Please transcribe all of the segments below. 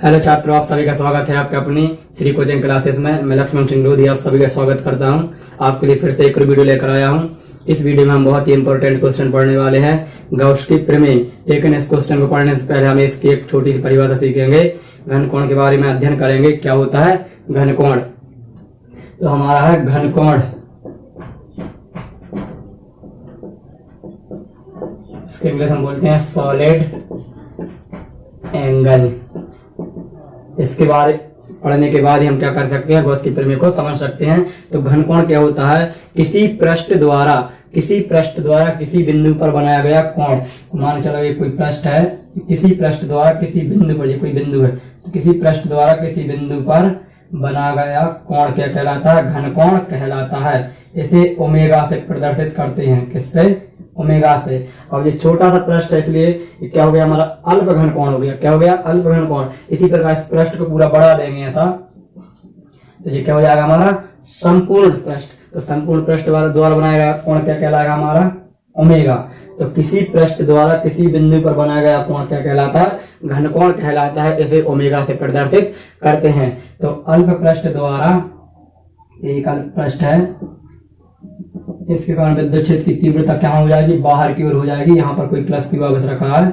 Hello छात्रों, आप सभी का स्वागत है आपके अपनी श्री कोचिंग क्लासेस में। मैं लक्ष्मण सिंह लोधी आप सभी का स्वागत करता हूं। आपके लिए फिर से एक वीडियो लेकर आया हूं। इस वीडियो में हम बहुत ही इंपॉर्टेंट क्वेश्चन पढ़ने वाले हैं, गॉस की प्रमेय। लेकिन इस क्वेश्चन को पढ़ने से पहले हम इसकी एक छोटी सी परिभाषा सीखेंगे। घनकोण के बारे में अध्ययन करेंगे। क्या होता है घनकोण? तो हमारा है घनकोण, इसके इंग्लिश हम बोलते हैं सॉलिड एंगल। इसके बारे पढ़ने के बाद ही हम क्या कर सकते हैं, गॉस की प्रमेय को समझ सकते हैं। तो घनकोण क्या होता है? किसी पृष्ठ द्वारा किसी बिंदु पर बनाया गया कोण। मान चलो ये कोई पृष्ठ है, किसी पृष्ठ द्वारा किसी बिंदु पर, ये कोई बिंदु है, तो किसी पृष्ठ द्वारा किसी बिंदु पर बना गया कोण क्या कहलाता है? घनकोण कहलाता है। इसे ओमेगा से प्रदर्शित करते हैं। किससे? ओमेगा से। और ये छोटा सा पृष्ठ है, इसलिए क्या हो गया हमारा? अल्प घनकोण हो गया। क्या हो गया? अल्प घनकोण। इसी प्रकार इस पृष्ठ को पूरा बढ़ा देंगे ऐसा, तो ये क्या हो जाएगा हमारा? संपूर्ण पृष्ठ। तो संपूर्ण पृष्ठ द्वारा बनाया गया कोण क्या कहलाएगा हमारा? ओमेगा। तो किसी पृष्ठ द्वारा किसी बिंदु पर बनाया गया कोण क्या कहलाता है? घनकोण कहलाता है। इसे ओमेगा से प्रदर्शित करते हैं। तो अल्प पृष्ठ द्वारा, एक अल्प पृष्ठ है, इसके कारण विद्युत क्षेत्र की तीव्रता क्या हो जाएगी? बाहर की ओर हो जाएगी। यहाँ पर कोई प्लस की वापस रखा है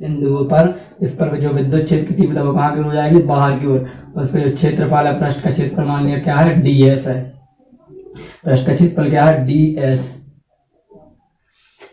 बिंदुओं पर, इस पर जो विद्युत क्षेत्र की तीव्रता वो कहाँ की ओर हो जाएगी? बाहर की ओर। उसका जो क्षेत्रफल है, पृष्ठ का क्षेत्रफल मान लिया क्या है? ds है। पृष्ठ का क्षेत्रफल क्या है? ds।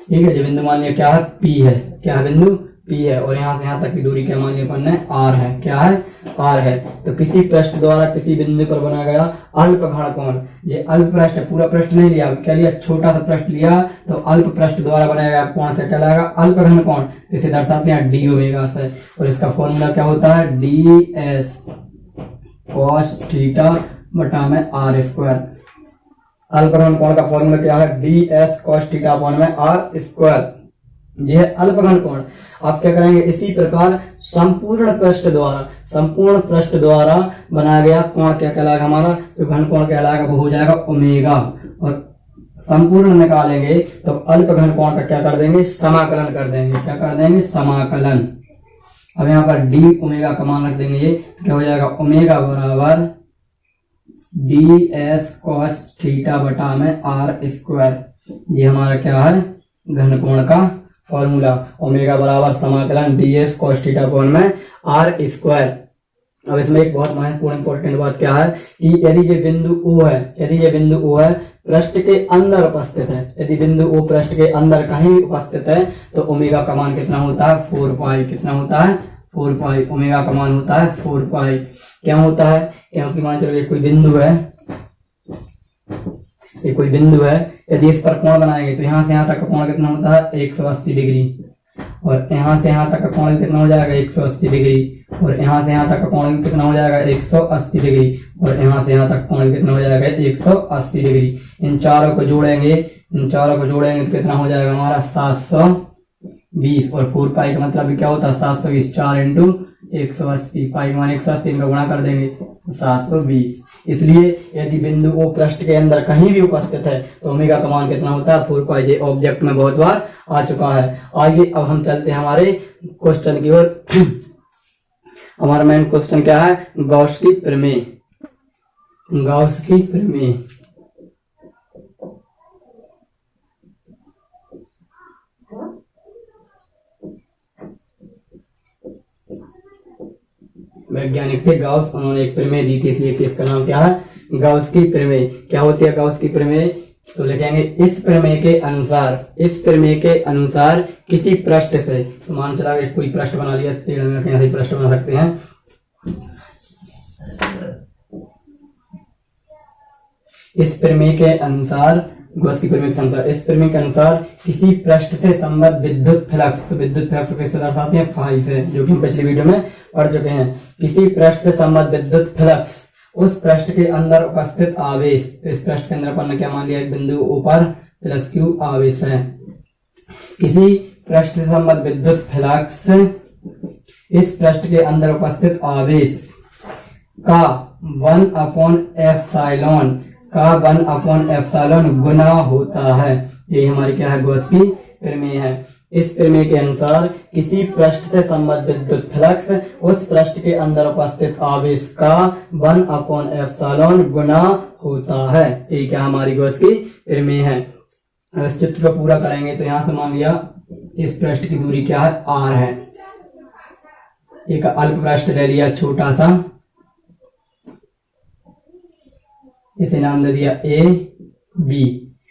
ठीक है। जो बिंदु मान लिया क्या है? p है। क्या है बिंदु? p है। और यहाँ से यहाँ तक की दूरी क्या मान लिया अपन ने? r है। क्या है? r है। तो किसी पृष्ठ द्वारा किसी बिंदु पर बनाया गया अल्प घनकोण। ये अल्प पृष्ठ है, पूरा पृष्ठ नहीं लिया, क्या लिया? छोटा सा पृष्ठ लिया। तो अल्प पृष्ठ द्वारा बनाया गया कोण क्या कहलाएगा? अल्प घनकोण। इसे दर्शाते हैं d ओमेगा से। और इसका फॉर्मूला क्या होता है? ds cos थीटा बटा में r स्क्वायर। अल्प घनकोण का फॉर्मूला क्या है? ds cos थीटा अपॉन में r स्क्वायर। यह है अल्प घनकोण। आप क्या करेंगे? इसी प्रकार संपूर्ण पृष्ठ द्वारा बनाया गया कोण क्या कहलाएगा हमारा? तो घनकोण कहलाएगा वो हो जाएगा ओमेगा। और संपूर्ण निकालेंगे तो अल्प घनकोण का क्या कर देंगे? समाकलन कर देंगे। क्या कर देंगे? समाकलन। अब यहाँ पर डी ओमेगा का मान रख देंगे। ये क्या हो जाएगा? ओमेगा बराबर ds cos थीटा बटा में r स्क्वायर। ये हमारा क्या है? घनकोण का फॉर्मूला। ओमेगा बराबर समाकलन ds cos थीटा अपॉन में r स्क्वायर। अब इसमें एक बहुत महत्वपूर्ण इंपॉर्टेंट बात क्या है कि यदि ये बिंदु O है, पृष्ठ के अंदर उपस्थित है, यदि बिंदु O पृष्ठ के अंदर कहीं उपस्थित है, तो ओमेगा का मान कितना होता है? 4 पाई। कितना होता है? 4 पाई। ओमेगा का मान होता है 4 पाई। क्या होता है? क्योंकि मान चलो ये कोई बिंदु है, यदि इस पर कोण बनाएंगे तो यहाँ से यहाँ तक का कोण कितना होता है? 180 डिग्री। और यहाँ से यहाँ तक का कोण कितना हो जाएगा? 180 डिग्री। और यहाँ से यहाँ तक का कोण कितना हो जाएगा? 180 डिग्री। और यहाँ से यहाँ तक कोण कितना हो जाएगा? 180 डिग्री। इन चारों को जोड़ेंगे तो कितना हो जाएगा हमारा? 720। और 4 पाई का मतलब क्या होता है? 720। 4 इंटू 180, पाई मान 180, इनका गुणा कर देंगे 720। इसलिए यदि बिंदु O पृष्ठ के अंदर कहीं भी उपस्थित है तो ओमेगा का मान कितना होता है? 4 पाई। ये ऑब्जेक्ट में बहुत बार आ चुका है। आइए अब हम चलते हैं हमारे क्वेश्चन की ओर। हमारा मेन क्वेश्चन क्या है? गॉस की प्रमेय। गॉस की प्रमेय वैज्ञानिक थे गॉस, उन्होंने एक प्रमेय दी थी, इसलिए कि इसका नाम क्या है? गॉस की प्रमेय। क्या होती है गॉस की प्रमेय? तो लिखेंगे इस प्रमेय के अनुसार किसी पृष्ठ से, तो मान चला कोई पृष्ठ बना लिया, ऐसे पृष्ठ बना सकते हैं। इस प्रमेय के अनुसार, गॉस की प्रमेय के अनुसार, इस प्रमेय के अनुसार किसी पृष्ठ से संबद्ध विद्युत फ्लक्स, तो विद्युत फ्लक्स को कैसे दर्शाते हैं? फाई से, जो कि हम पिछली वीडियो में पढ़ चुके हैं। किसी पृष्ठ से संबद्ध विद्युत फ्लक्स उस पृष्ठ के अंदर उपस्थित आवेश, तो इस पृष्ठ के अंदर अपन ने क्या मान लिया? बिंदु ऊपर प्लस Q आवेश है। किसी पृष्ठ से संबद्ध विद्युत फ्लक्स इस पृष्ठ के अंदर उपस्थित आवेश का 1/एप्सिलॉन गुना होता है। यही हमारी क्या है? गॉस की प्रमेय है। इस प्रमेय के अनुसार किसी पृष्ठ से संबंधित विद्युत फ्लक्स उस पृष्ठ के अंदर उपस्थित आवेश का 1/ε गुना होता है। ये क्या हमारी गॉस की प्रमेय है। इस चित्र को पूरा करेंगे तो यहाँ से मान लिया इस पृष्ठ की दूरी क्या है, r है। एक अल्प पृष्ठ ले लिया छोटा सा, इसे नाम दे दिया a b।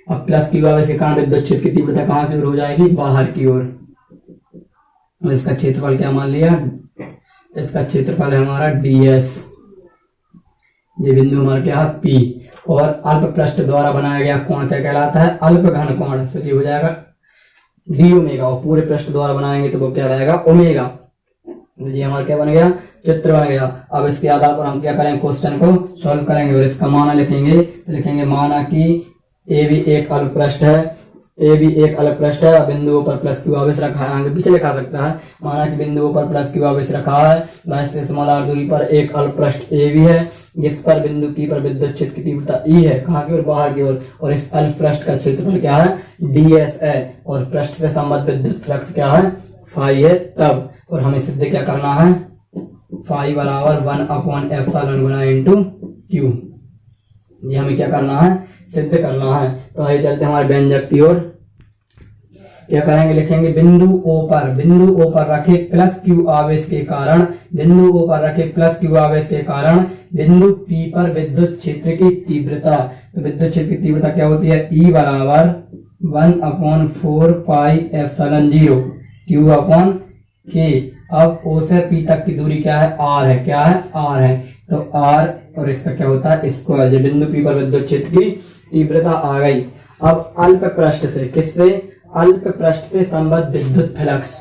अब प्लस क्यू आवेश के कारण विद्युत क्षेत्र की तीव्रता कहाँ की ओर हो जाएगी, बाहर की ओर। और इसका क्षेत्रफल क्या मान लिया, इसका क्षेत्रफल है हमारा ds। ये बिंदु हमारा क्या है P। और अल्प पृष्ठ द्वारा बनाया गया कोण क्या कहलाता है, अल्प घन कोण। तो ये हो जाएगा d ओमेगा। और पूरे पृष्ठ द्वारा बनाएंगे तो वो क्या रहेगा, ओमेगा। तो ये हमारा क्या बन गया, चित्र बन गया। अब इसके आधार पर हम क्या करेंगे, क्वेश्चन को सॉल्व करेंगे और इसका माना लिखेंगे। तो लिखेंगे माना कि ए भी एक अल्प पृष्ठ है, ए भी एक अल्प पृष्ठ है। बिंदुओं पर प्लस क्यू आवेश रखा है, आगे पीछे लिखा सकता है। माना कि बिंदुओं पर प्लस क्यू आवेश रखा है, वह से समानांतर दूरी पर एक अल्प पृष्ठ ए भी है, जिस पर बिंदु पी पर विद्युत क्षेत्र की तीव्रता ई है, कहाँ की ओर, बाहर की ओर। और इस अल्प पृष्ठ का क्षेत्रफल क्या है, ds है। और पृष्ठ से संबंधित विद्युत फ्लक्स क्या है, फाई है। तब और हमें सिद्ध क्या करना है, फाई बराबर 1/ε गुना इंटू क्यू। ये हमें क्या करना है, सिद्ध करना है। तो आइए चलते हमारे व्यंजक की ओर। क्या करेंगे, लिखेंगे बिंदु O पर रखे प्लस क्यू आवेश के कारण, बिंदु O पर रखे प्लस क्यू आवेश के कारण बिंदु P पर विद्युत क्षेत्र की तीव्रता। तो विद्युत क्षेत्र की तीव्रता क्या होती है, E बराबर 1/4 pi epsilon 0 Q upon K। अब O से P तक की दूरी क्या है, R है। क्या है, R है। तो R और इसका क्या होता है, स्क्वायर। जो बिंदु P पर विद्युत क्षेत्र की तीव्रता आ गई। अब अल्प पृष्ठ से, किससे, अल्प पृष्ठ से संबद्ध विद्युत फ्लक्स,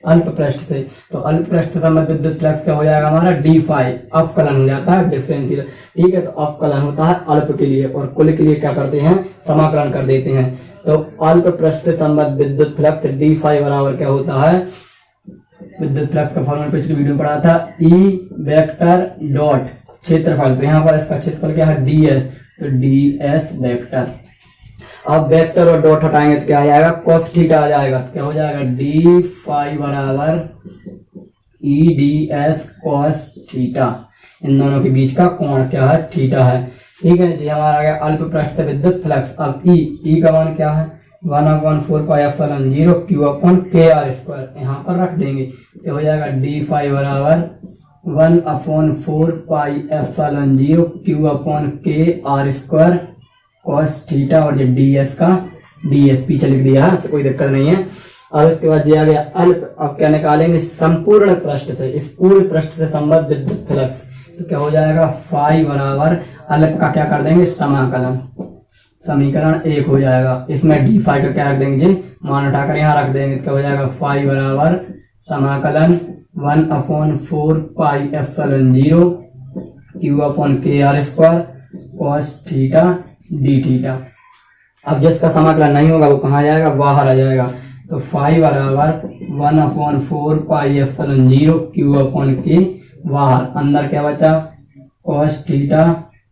अल्प पृष्ठ से। तो अल्प पृष्ठ से संबद्ध विद्युत फ्लक्स क्या हो जाएगा हमारा, d फाई। अवकलन हो जाता है, डिफरेंशियल। ठीक है, तो अवकलन होता है अल्प के लिए और कुल के लिए क्या करते हैं, समाकलन कर देते हैं। तो अल्प पृष्ठ से संबद्ध विद्युत फ्लक्स d फाई बराबर क्या होता है, विद्युत फ्लक्स का फॉर्मूला पिछली वीडियो में पढ़ा था, E वेक्टर डॉट क्षेत्रफल। तो यहाँ पर इसका क्षेत्रफल क्या है, ds। तो ds वेक्टर। अब वेक्टर और डॉट हटाएंगे तो क्या आ जाएगा, cos थीटा आ जाएगा। क्या हो जाएगा, d फाई बराबर E ds cos थीटा। इन दोनों के बीच का कोण क्या है, थीटा है। ठीक है जी, हमारा आ गया अल्प पृष्ठ से विद्युत फ्लक्स। अब E का मान क्या है, 1/4 pi epsilon 0 Q upon KR square. यहाँ पर रख देंगे तो हो जाएगा d फाई बराबर 1/4 pi epsilon 0 Q upon KR square cos theta. और ये ds का ds पीछे लिख दिया है, कोई दिक्कत नहीं है। अब इसके बाद दिया गया अल्प। अब क्या निकालेंगे, संपूर्ण पृष्ठ से, इस पूर्ण पृष्ठ से संबद्ध विद्युत फ्लक्स। तो क्या हो जाएगा, फाई बराबर अल्प का क्या कर देंगे, समाकलन। समीकरण 1 हो जाएगा। इसमें d फाई का क्या रख देंगे जी, मान उठाकर यहाँ रख देंगे। क्या हो जाएगा, फाई बराबर समाकलन 1/4 pi epsilon 0 Q upon KR square cos theta d theta. अब जिसका समाकलन नहीं होगा वो कहाँ जाएगा, बाहर आ जाएगा। तो फाई बराबर 1/4 pi epsilon 0 Q upon K बाहर। अंदर क्या बचा, cos theta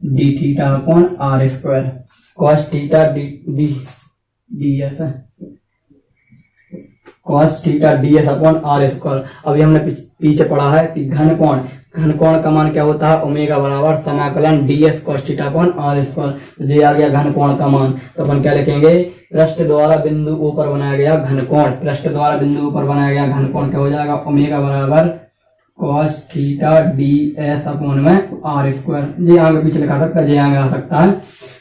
d theta upon R square. cos theta ds cos theta ds upon R square. अभी हमने पीछे पढ़ा है कि घन कोण का मान क्या होता है, ओमेगा बराबर समाकलन ds cos theta upon R square. तो ये आ गया घन कोण का मान। तो अपन क्या लिखेंगे, पृष्ठ द्वारा बिंदु O पर बनाया गया घन कोण, पृष्ठ द्वारा बिंदु O पर बनाया गया घन कोण क्या हो जाएगा, ओमेगा बराबर cos थीटा ds अपॉन में R स्क्वायर। ये आगे पीछे लिखा सकता है, ये आगे आ सकता है।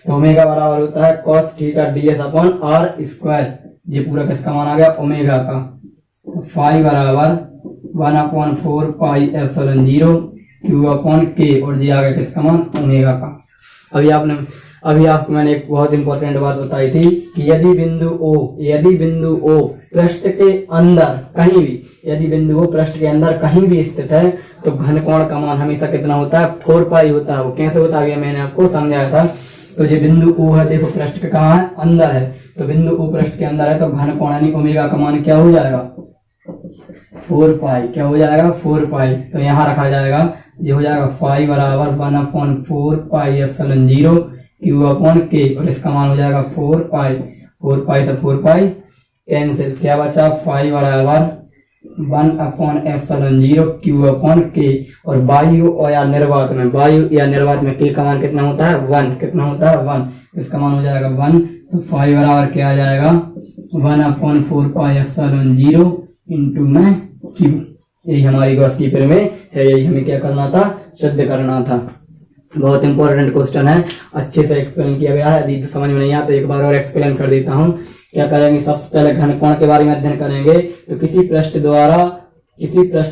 तो ओमेगा बराबर होता है cos theta ds upon R square. ये पूरा किसका मान आ गया, ओमेगा का। फाई बराबर 1/4 pi epsilon 0 Q upon K। और ये आ गया किसका मान, ओमेगा का। अभी आपको मैंने एक बहुत इंपॉर्टेंट बात बताई थी कि यदि बिंदु O पृष्ठ के अंदर कहीं भी, यदि बिंदु O पृष्ठ के अंदर कहीं भी स्थित है तो घन कोण का मान हमेशा कितना होता है, 4 पाई होता है। वो कैसे होता है मैंने आपको समझाया था। तो ये बिंदु O है, देखो पृष्ठ के कहाँ है, अंदर है। तो बिंदु O पृष्ठ के अंदर है तो घन कोण यानी ओमेगा का मान क्या हो जाएगा, 4 पाई। क्या हो जाएगा, 4 पाई। तो यहाँ रखा जाएगा, ये हो जाएगा फाई बराबर 1/4 pi epsilon 0 Q upon K। और इसका मान हो जाएगा 4 पाई। 4 पाई से 4 पाई कैंसिल, क्या बचा 5 बराबर 1/ε0 Q/K। और वायु और या निर्वात में, वायु या निर्वात में K का मान कितना होता है 1, कितना होता है 1, इसका मान हो जाएगा 1। तो 5 बराबर क्या आ जाएगा 1/4πε0 इंटू में Q। यही हमारी गॉस की प्रमेय है, यही हमें क्या करना था, सिद्ध करना था। बहुत इंपॉर्टेंट क्वेश्चन है, अच्छे से एक्सप्लेन किया गया है। यदि समझ में नहीं आया तो एक बार और एक्सप्लेन कर देता हूँ। क्या करेंगे, सबसे पहले घनकोण के बारे में अध्ययन करेंगे। तो किसी पृष्ठ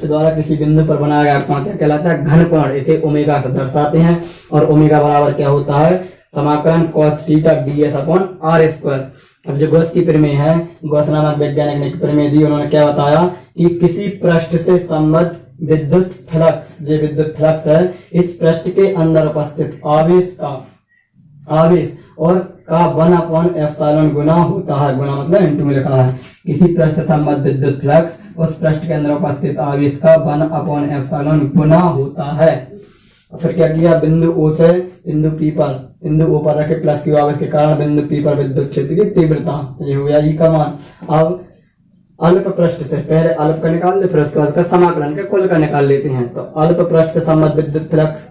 द्वारा किसी बिंदु पर बनाया गया कोण क्या कहलाता है, घनकोण। इसे ओमेगा से दर्शाते हैं और ओमेगा बराबर क्या होता है, समाकलन cos थीटा ds/r²। अब जो गॉस की प्रमेय है, गॉस नामक वैज्ञानिक ने प्रमेय दी, उन्होंने क्या बताया कि किसी पृष्ठ से संबद्ध विद्युत फ्लक्स, जो विद्युत फ्लक्स है, इस पृष्ठ के अंदर उपस्थित आवेश और का 1/ε गुना होता है। गुना मतलब इंटू में लिखा है। किसी पृष्ठ से संबद्ध विद्युत फ्लक्स उस पृष्ठ के अंदर उपस्थित आवेश का 1/ε गुना होता है। फिर क्या किया, बिंदु O से बिंदु O पर रखे प्लस Q आवेश के कारण बिंदु P पर विद्युत क्षेत्र की तीव्रता, ये हो गया E का मान। अब अल्प पृष्ठ से पहले अल्प का निकाल दे, फिर उसके बाद का समाकलन के कुल का निकाल लेते हैं। तो अल्प पृष्ठ से संबद्ध विद्युत फ्लक्स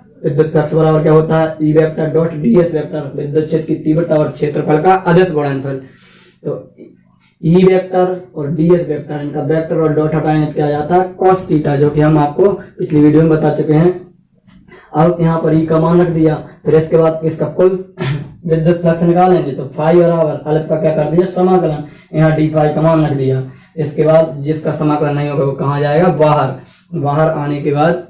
बराबर क्या होता है, E vector dot ds vector, विद्युत क्षेत्र की तीव्रता और क्षेत्रफल का अदिश गुणनफल। तो E वेक्टर और ds वेक्टर, इनका वेक्टर और डॉट हटाएंगे क्या जाता है cos थीटा, जो कि हम आपको पिछली वीडियो में बता चुके हैं। अब यहाँ पर E का मान रख दिया, फिर इसके बाद इसका कुल विद्युत फ्लक्स निकालेंगे। तो फाई बराबर अल्प का क्या कर दिया समाकलन, यहाँ d5 का मान रख दिया। इसके बाद जिसका समाकलन नहीं होगा वो कहाँ जाएगा, बाहर आने के बाद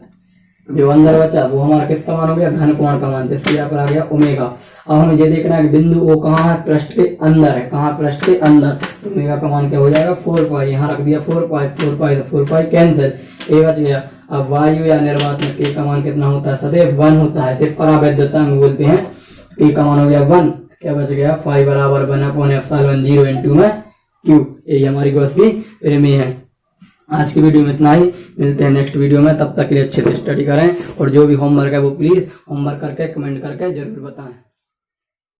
जो अंदर बचा वो हमारा किसका मान हो गया, घनकोण का मान। इसके यहाँ पर आ गया ओमेगा। अब हमें ये देखना है कि बिंदु O कहाँ है, पृष्ठ के अंदर है। कहाँ, पृष्ठ के अंदर। तो ओमेगा का मान क्या हो जाएगा 4π, यहाँ रख दिया 4π कैंसिल, ए बच गया। अब वायु या निर्वात में K का मान कितना होता है, सदैव 1 होता है। इसे परावैद्युतांक बोलते हैं। K का मान हो गया 1, क्या बच गया 5 बराबर 1/ε0 इंटू में Q। यही हमारी गॉस की प्रमेय है। आज की वीडियो में इतना ही, मिलते हैं नेक्स्ट वीडियो में। तब तक के लिए अच्छे से स्टडी करें और जो भी होमवर्क है वो प्लीज होमवर्क करके कमेंट करके जरूर बताएं।